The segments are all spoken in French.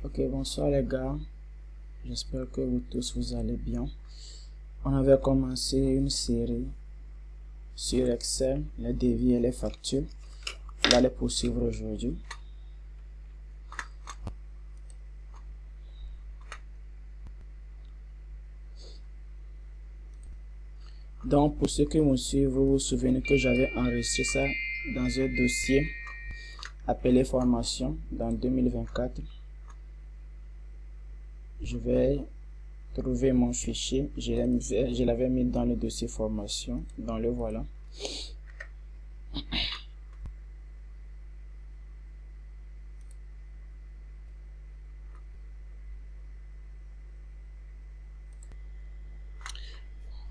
Ok, bonsoir les gars, j'espère que vous tous vous allez bien. On avait commencé une série sur Excel, les devis et les factures. On va les poursuivre aujourd'hui. Donc pour ceux qui me suivent, vous vous souvenez que j'avais enregistré ça dans un dossier appelé formation dans 2024. Je vais trouver mon fichier, je l'avais mis dans le dossier formation, dans le voilà.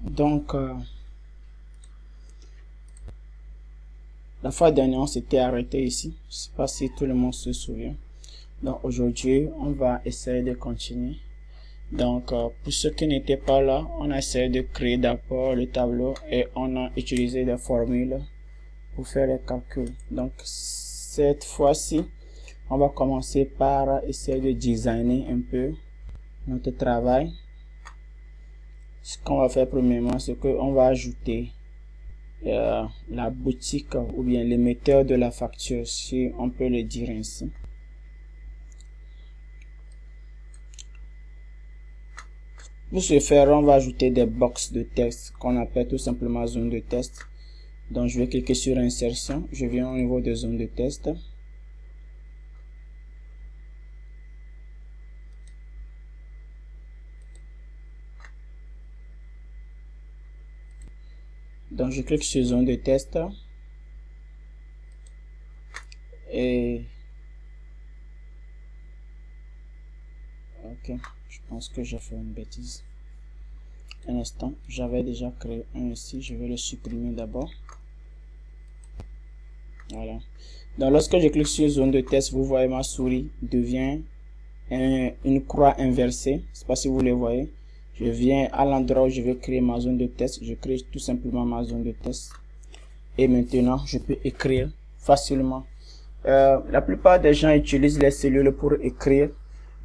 Donc la fois dernière on s'était arrêté ici, je sais pas si tout le monde se souvient. Donc aujourd'hui on va essayer de continuer. Donc pour ceux qui n'étaient pas là, on a essayé de créer d'abord le tableau et on a utilisé des formules pour faire les calculs. Donc cette fois-ci on va commencer par essayer de designer un peu notre travail. Ce qu'on va faire premièrement, c'est qu'on va ajouter la boutique ou bien l'émetteur de la facture, si on peut le dire ainsi. Pour ce faire, on va ajouter des box de texte qu'on appelle tout simplement zone de test. Donc je vais cliquer sur insertion, je viens au niveau de zone de test. Donc je clique sur zone de test et ok, je pense que j'ai fait une bêtise. Un instant, j'avais déjà créé un ici, je vais le supprimer d'abord. Voilà. Donc lorsque je clique sur zone de test, vous voyez ma souris devient une croix inversée. Je sais pas si vous le voyez. Je viens à l'endroit où je vais créer ma zone de test. Je crée tout simplement ma zone de test. Et maintenant, je peux écrire facilement. La plupart des gens utilisent les cellules pour écrire.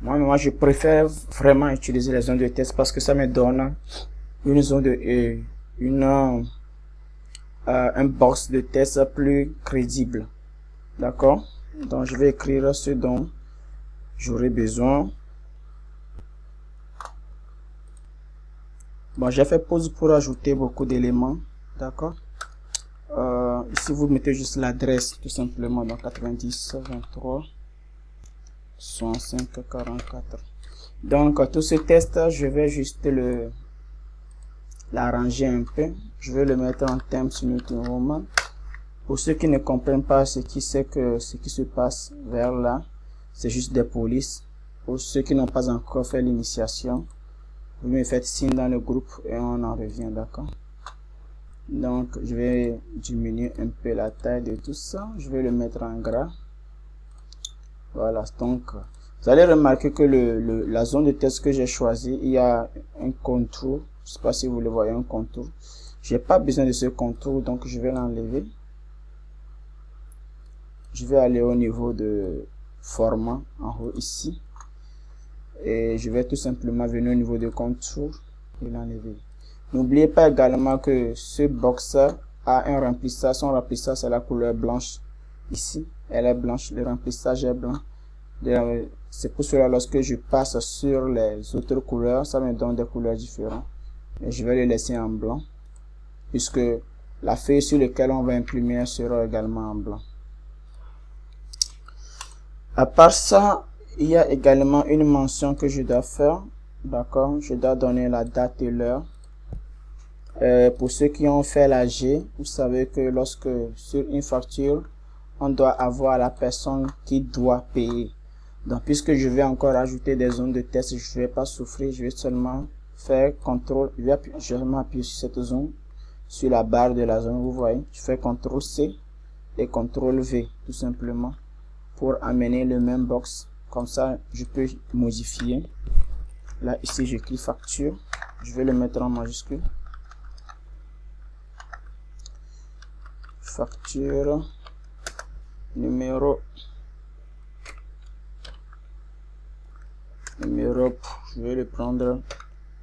Moi, je préfère vraiment utiliser les zones de test parce que ça me donne une zone de un box de test plus crédible. D'accord? Donc, je vais écrire ce dont j'aurai besoin. Bon, j'ai fait pause pour ajouter beaucoup d'éléments. D'accord? Ici, vous mettez juste l'adresse, tout simplement. Donc, 90 23 65 44. Donc, tout ce test, je vais juste l'arranger un peu. Je vais le mettre en thème sur notre roman. Pour ceux qui ne comprennent pas ce qui se passe vers là, c'est juste des polices. Pour ceux qui n'ont pas encore fait l'initiation, vous me faites signe dans le groupe et on en revient, d'accord? Donc je vais diminuer un peu la taille de tout ça, je vais le mettre en gras. Voilà, donc vous allez remarquer que la zone de test que j'ai choisi, il y a un contour. Je sais pas si vous le voyez, un contour. J'ai pas besoin de ce contour, donc je vais l'enlever. Je vais aller au niveau de format en haut ici et je vais tout simplement venir au niveau de contour et l'enlever. N'oubliez pas également que ce box a un remplissage. Son remplissage c'est la couleur blanche ici, elle est blanche, le remplissage est blanc. C'est pour cela lorsque je passe sur les autres couleurs, ça me donne des couleurs différentes. Et je vais le laisser en blanc puisque la feuille sur laquelle on va imprimer sera également en blanc. À part ça, il y a également une mention que je dois faire. D'accord, je dois donner la date et l'heure. Pour ceux qui ont fait la G, vous savez que lorsque sur une facture, on doit avoir la personne qui doit payer. Donc, puisque je vais encore ajouter des zones de test, je ne vais pas souffrir, je vais seulement faire CTRL, je vais appuyer sur cette zone, sur la barre de la zone, vous voyez, je fais CTRL C et CTRL V, tout simplement, pour amener le même box. Comme ça, je peux modifier. Là, ici, j'écris facture, je vais le mettre en majuscule. Facture numéro numéro, je vais le prendre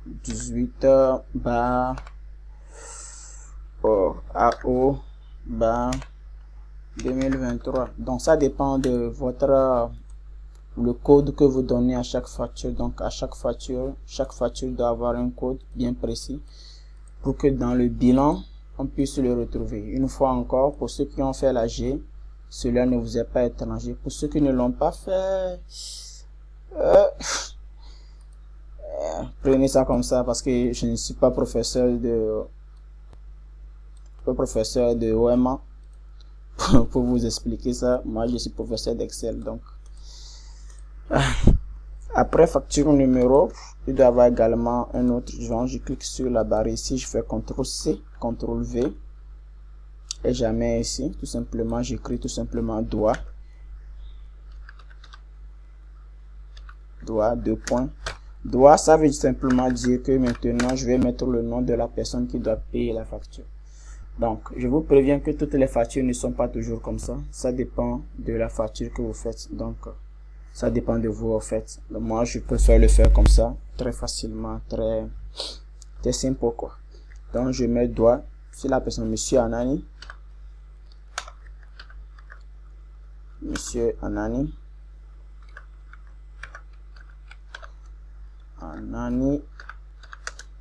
18 bar AO bar 2023. Donc ça dépend de votre le code que vous donnez à chaque facture. Donc à chaque facture doit avoir un code bien précis pour que dans le bilan on puisse le retrouver. Une fois encore, pour ceux qui ont fait la G, cela ne vous est pas étranger. Pour ceux qui ne l'ont pas fait, prenez ça comme ça, parce que je ne suis pas professeur de OMA pour vous expliquer ça. Moi je suis professeur d'Excel. Donc après facture numéro, il doit y avoir également un autre genre. Je clique sur la barre ici, je fais CTRL C, CTRL V et jamais ici. Tout simplement, j'écris tout simplement doigt, deux points. Doigt, ça veut simplement dire que maintenant je vais mettre le nom de la personne qui doit payer la facture. Donc je vous préviens que toutes les factures ne sont pas toujours comme ça. Ça dépend de la facture que vous faites. Donc ça dépend de vous en fait. Donc, moi je préfère le faire comme ça, très facilement, très simple quoi. Donc je mets doigt sur la personne, monsieur Anani,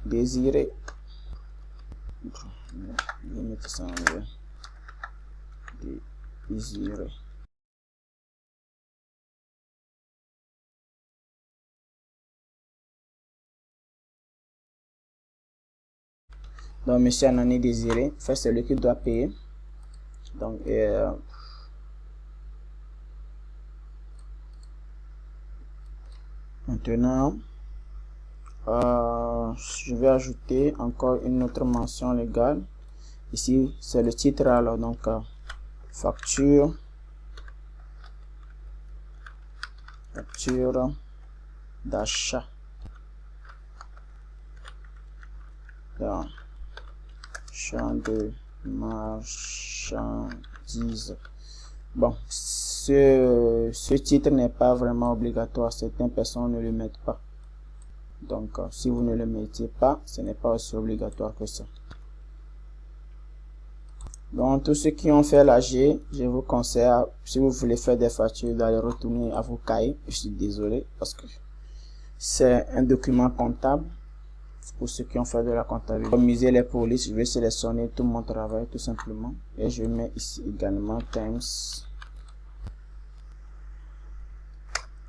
Désiré. Je vais mettre ça en anglais. Désiré. Donc monsieur Anani Désiré, fait celui qui doit payer. Donc maintenant je vais ajouter encore une autre mention légale. Ici c'est le titre, alors donc facture d'achat dans champ de marchandises. Bon, ce titre n'est pas vraiment obligatoire, certaines personnes ne le mettent pas. Donc si vous ne le mettez pas, ce n'est pas aussi obligatoire que ça. Donc tous ceux qui ont fait la G, je vous conseille, si vous voulez faire des factures, d'aller retourner à vos cahiers. Je suis désolé parce que c'est un document comptable. Pour ceux qui ont fait de la comptabilité, pour miser les polices, je vais sélectionner tout mon travail tout simplement et je mets ici également times.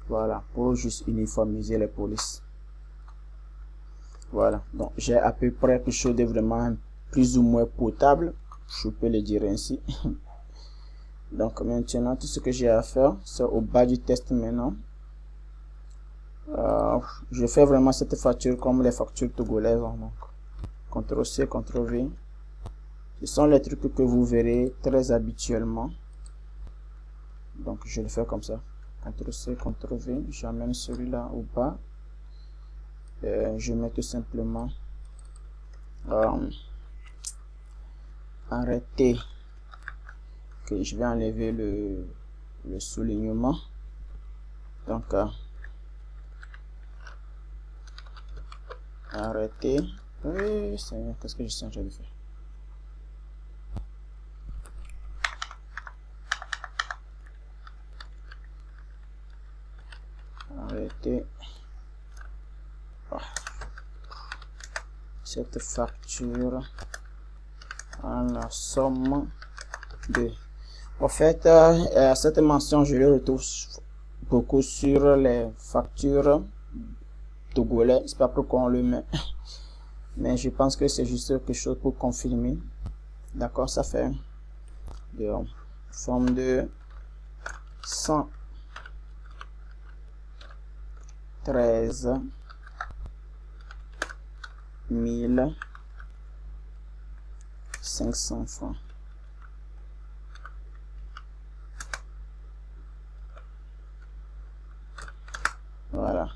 Voilà, pour juste uniformiser les polices. Voilà, donc j'ai à peu près quelque chose de vraiment plus ou moins potable, je peux le dire ainsi. Donc maintenant tout ce que j'ai à faire, c'est au bas du test maintenant. Je fais vraiment cette facture comme les factures togolaises. Donc CTRL C, CTRL V. Ce sont les trucs que vous verrez très habituellement. Donc je le fais comme ça. CTRL C, CTRL V. J'amène celui-là au bas. Je mets tout simplement arrêter. Que je vais enlever le soulignement. Donc arrêter. Oui, qu'est-ce que je suis en train de faire? Arrêter. Cette facture en la somme de. En fait, cette mention, je le retrouve beaucoup sur les factures togolais. C'est pas pourquoi on le met. Mais je pense que c'est juste quelque chose pour confirmer. D'accord, ça fait de forme de 113 500 francs. Voilà.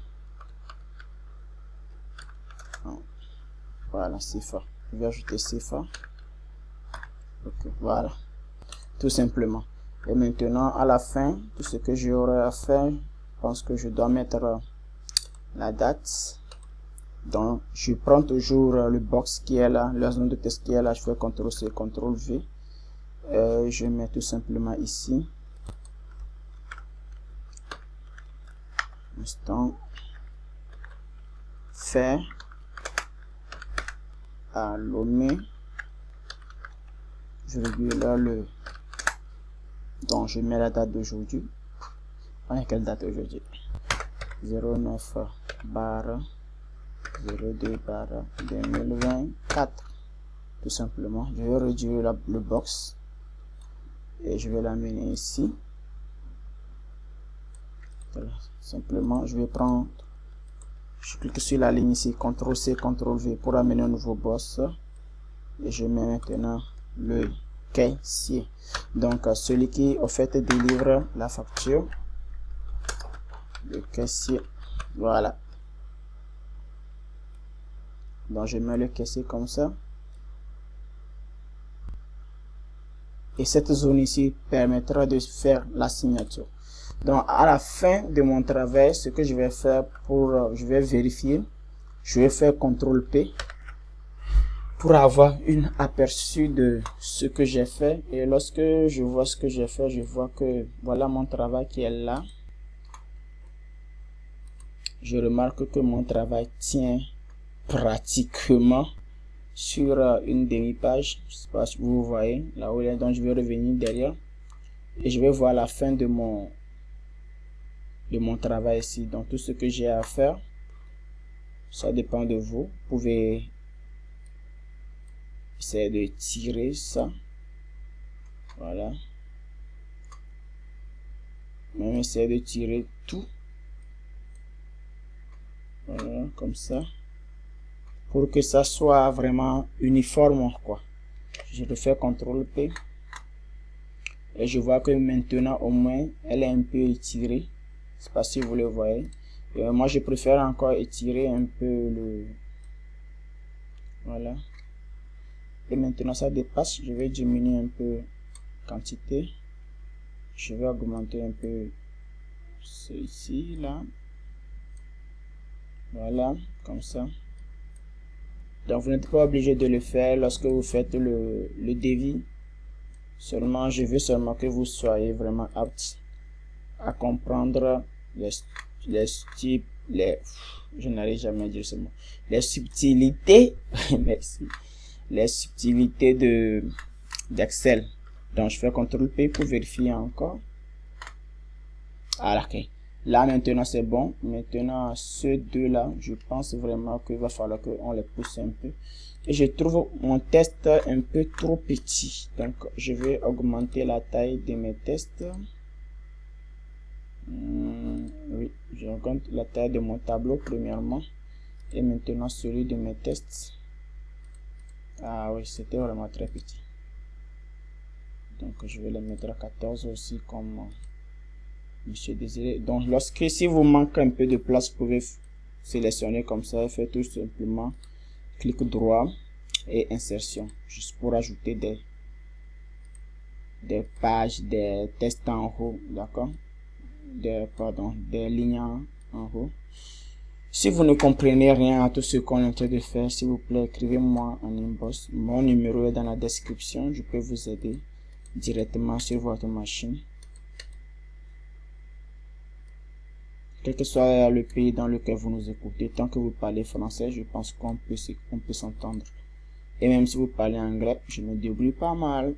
Voilà, CFA. Je vais ajouter CFA. Okay, voilà. Tout simplement. Et maintenant, à la fin, tout ce que j'aurai à faire, je pense que je dois mettre la date. Donc je prends toujours le box qui est là, la zone de test qui est là, je fais CTRL-C, CTRL-V. Je mets tout simplement ici. Instant faire à Lomé, virgule le. Donc je mets la date d'aujourd'hui. On a quelle date aujourd'hui? 09/02/2024. Tout simplement, je vais réduire le box et je vais l'amener ici. Voilà. Simplement, je vais prendre, je clique sur la ligne ici, CTRL-C, CTRL-V pour amener un nouveau box. Et je mets maintenant le caissier. Donc, celui qui, au fait, délivre la facture. Le caissier. Voilà. Donc, je mets le caissier comme ça. Et cette zone ici permettra de faire la signature. Donc, à la fin de mon travail, ce que je vais faire je vais vérifier. Je vais faire CTRL-P pour avoir un aperçu de ce que j'ai fait. Et lorsque je vois ce que j'ai fait, je vois que voilà mon travail qui est là. Je remarque que mon travail tient pratiquement sur une demi-page. Je sais pas si vous voyez là où il est. Donc je vais revenir derrière et je vais voir la fin de mon travail ici. Donc tout ce que j'ai à faire, ça dépend de vous. Vous pouvez essayer de tirer ça. Voilà. Même essayer de tirer tout. Voilà, comme ça. Pour que ça soit vraiment uniforme, quoi. Je refais CTRL-P. Et je vois que maintenant, au moins, elle est un peu étirée. Je sais pas si vous le voyez. Et moi, je préfère encore étirer un peu le... Voilà. Et maintenant, ça dépasse. Je vais diminuer un peu la quantité. Je vais augmenter un peu ceci, là. Voilà, comme ça. Donc, vous n'êtes pas obligé de le faire lorsque vous faites le devis. Seulement, je veux seulement que vous soyez vraiment apte à comprendre je n'arrive jamais à dire ce mot, les subtilités merci, les subtilités d'Excel. Donc je fais CTRL-P pour vérifier encore. Ok, là maintenant c'est bon. Maintenant ceux deux là, je pense vraiment qu'il va falloir qu'on les pousse un peu. Et je trouve mon test un peu trop petit, donc je vais augmenter la taille de mes tests. Oui, je augmente la taille de mon tableau premièrement et maintenant celui de mes tests. Ah oui, c'était vraiment très petit, donc je vais le mettre à 14 aussi comme monsieur désiré. Donc lorsque si vous manque un peu de place, vous pouvez sélectionner comme ça et faire tout simplement clic droit et insertion, juste pour ajouter des pages, des tests en haut, d'accord, des lignes en haut. Si vous ne comprenez rien à tout ce qu'on est en train de faire, s'il vous plaît, écrivez-moi en inbox. Mon numéro est dans la description. Je peux vous aider directement sur votre machine. Quel que soit le pays dans lequel vous nous écoutez, tant que vous parlez français, je pense qu'on peut s'entendre. Et même si vous parlez anglais, je me débrouille pas mal.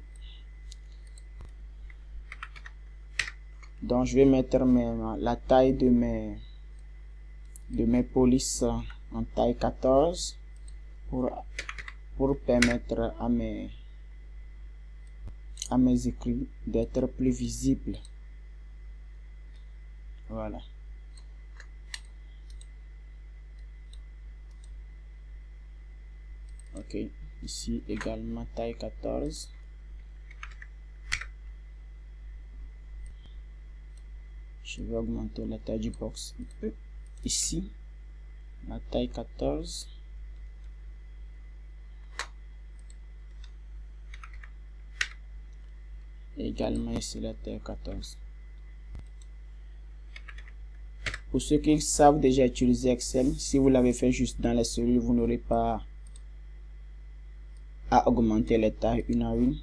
Donc je vais mettre la taille de mes polices en taille 14 pour permettre à mes écrits d'être plus visibles. Voilà. Ok, ici également taille 14. Je vais augmenter la taille du box un peu. Ici, la taille 14. Et également ici la taille 14. Pour ceux qui savent déjà utiliser Excel, si vous l'avez fait juste dans les cellules, vous n'aurez pas à augmenter les tailles une à une.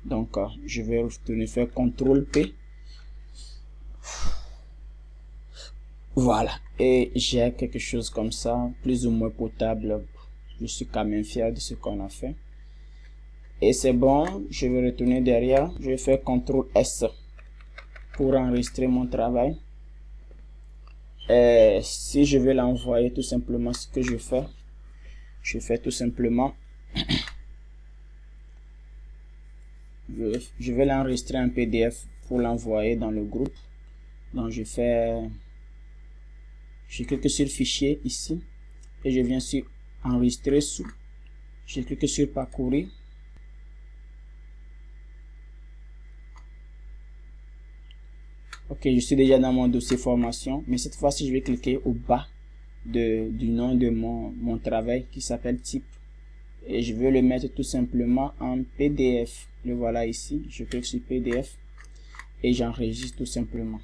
Donc, je vais retourner faire CTRL P. Voilà. Et j'ai quelque chose comme ça, plus ou moins potable. Je suis quand même fier de ce qu'on a fait. Et c'est bon. Je vais retourner derrière. Je vais faire CTRL S pour enregistrer mon travail. Et si je vais l'envoyer, tout simplement, ce que je fais tout simplement, je vais l'enregistrer en PDF pour l'envoyer dans le groupe. Donc je clique sur fichier ici et je viens sur enregistrer sous. Je clique sur parcourir. Ok, je suis déjà dans mon dossier formation, mais cette fois-ci je vais cliquer au bas du nom de mon travail qui s'appelle type et je veux le mettre tout simplement en PDF. Le voilà ici, je clique sur PDF et j'enregistre tout simplement.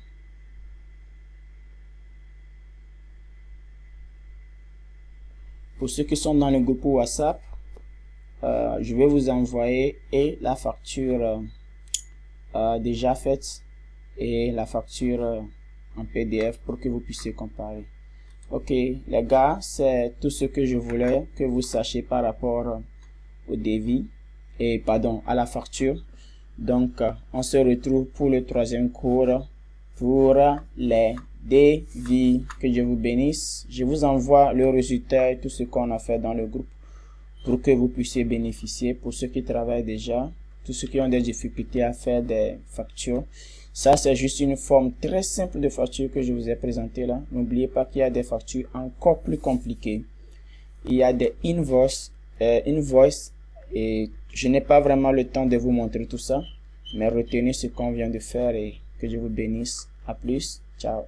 Pour ceux qui sont dans le groupe WhatsApp, je vais vous envoyer la facture déjà faite et la facture en PDF pour que vous puissiez comparer. Ok les gars, c'est tout ce que je voulais que vous sachiez par rapport au devis et pardon à la facture. Donc on se retrouve pour le troisième cours pour les devis. Que Dieu vous bénisse. Je vous envoie le résultat et tout ce qu'on a fait dans le groupe pour que vous puissiez bénéficier. Pour ceux qui travaillent déjà, tous ceux qui ont des difficultés à faire des factures, ça c'est juste une forme très simple de facture que je vous ai présenté là. N'oubliez pas qu'il y a des factures encore plus compliquées. Il y a des invoices et je n'ai pas vraiment le temps de vous montrer tout ça, mais retenez ce qu'on vient de faire et que Dieu vous bénisse. À plus, ciao.